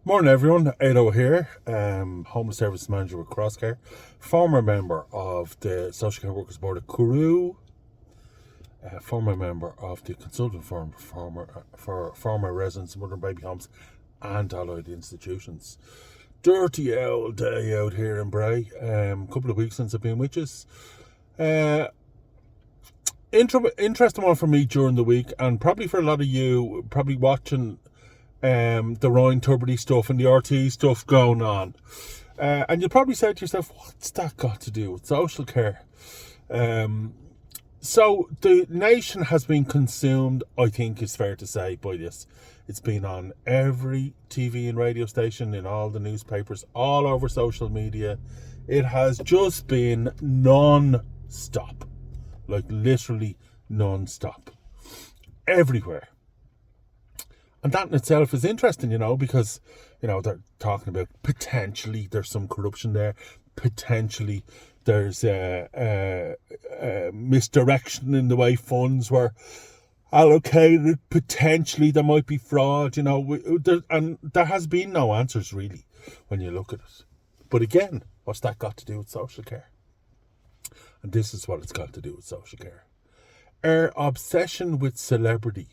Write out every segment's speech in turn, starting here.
Morning everyone, Ado here, Homeless Service Manager with Crosscare, former member of the Social Care Workers Board of Kourou, former member of the consultant firm for former residents, mother and baby homes and allied institutions. Dirty old day out here in Bray, couple of weeks since I've been with us. Interesting one for me during the week, and probably for a lot of you, probably watching the Ryan Tubridy stuff and the RT stuff going on. And you'll probably say to yourself, what's that got to do with social care? So the nation has been consumed, I think it's fair to say, by this. It's been on every TV and radio station, in all the newspapers, all over social media. It has just been non-stop. Like literally non-stop. Everywhere. And that in itself is interesting, because, they're talking about potentially there's some corruption there. Potentially there's misdirection in the way funds were allocated. Potentially there might be fraud, and there has been no answers really when you look at it. But again, what's that got to do with social care? And this is what it's got to do with social care. Our obsession with celebrity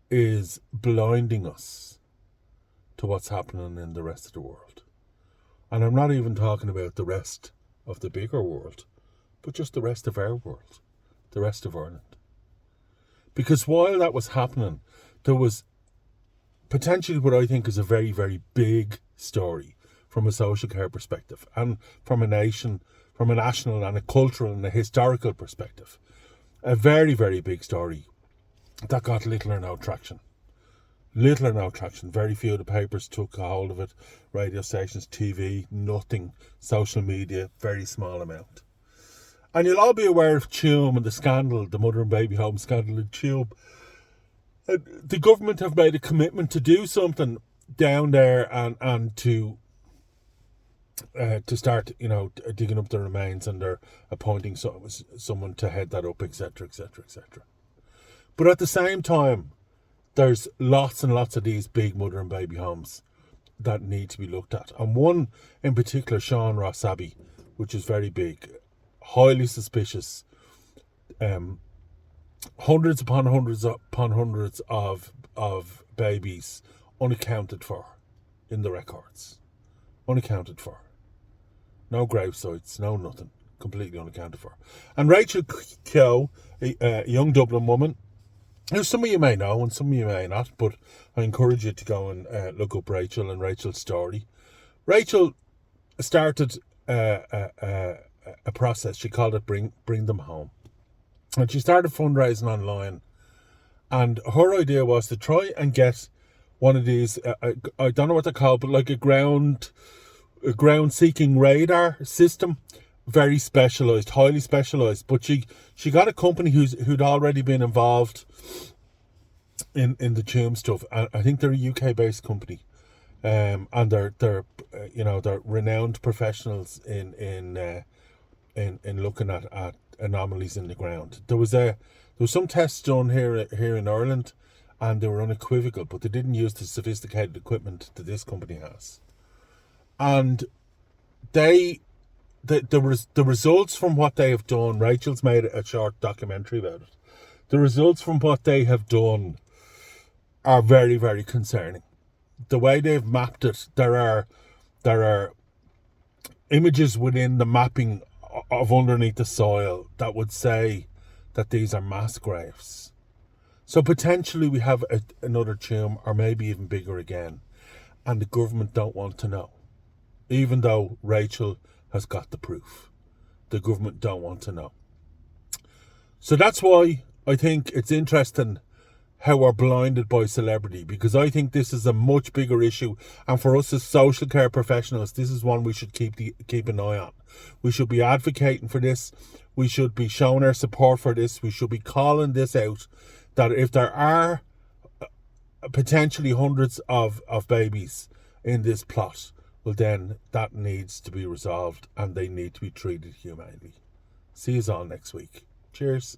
is blinding us to what's happening in the rest of the world. And I'm not even talking about the rest of the bigger world, but just the rest of our world, the rest of Ireland. Because while that was happening, there was potentially what I think is a very, very big story from a social care perspective, and from a national and a cultural and a historical perspective. A very, very big story that got little or no traction. Very few of the papers took a hold of it. Radio stations, TV, nothing. Social media, very small amount. And you'll all be aware of Tuam and the scandal, the mother and baby home scandal in Tuam. The government have made a commitment to do something down there and to start, digging up the remains, and they're appointing someone to head that up, etc., etc., etc. But at the same time, there's lots and lots of these big mother and baby homes that need to be looked at. And one in particular, Sean Ross Abbey, which is very big, highly suspicious, hundreds upon hundreds of babies unaccounted for in the records. Unaccounted for. No grave sites, no nothing. Completely unaccounted for. And Rachel Keogh, a young Dublin woman, who some of you may know and some of you may not, but I encourage you to go and look up Rachel and Rachel's story. Rachel started a process. She called it Bring Them Home. And she started fundraising online. And her idea was to try and get one of these, I don't know what they're called, but like a ground-seeking radar system. Very specialised, highly specialised. But she got a company who'd already been involved in the Tuam stuff. I think they're a UK-based company, and they're renowned professionals in looking at anomalies in the ground. There was some tests done here in Ireland, and they were unequivocal, but they didn't use the sophisticated equipment that this company has. And the results from what they have done, Rachel's made a short documentary about it. The results from what they have done are very, very concerning. The way they've mapped it, there are images within the mapping of underneath the soil that would say that these are mass graves. So potentially we have another Tuam, or maybe even bigger again, and the government don't want to know. Even though Rachel has got the proof, the government don't want to know. So that's why I think it's interesting how we're blinded by celebrity, because I think this is a much bigger issue, and for us as social care professionals, this is one we should keep an eye on. We should be advocating for this. We should be showing our support for this. We should be calling this out, that if there are potentially hundreds of babies in this plot, well then that needs to be resolved and they need to be treated humanely. See you all next week. Cheers.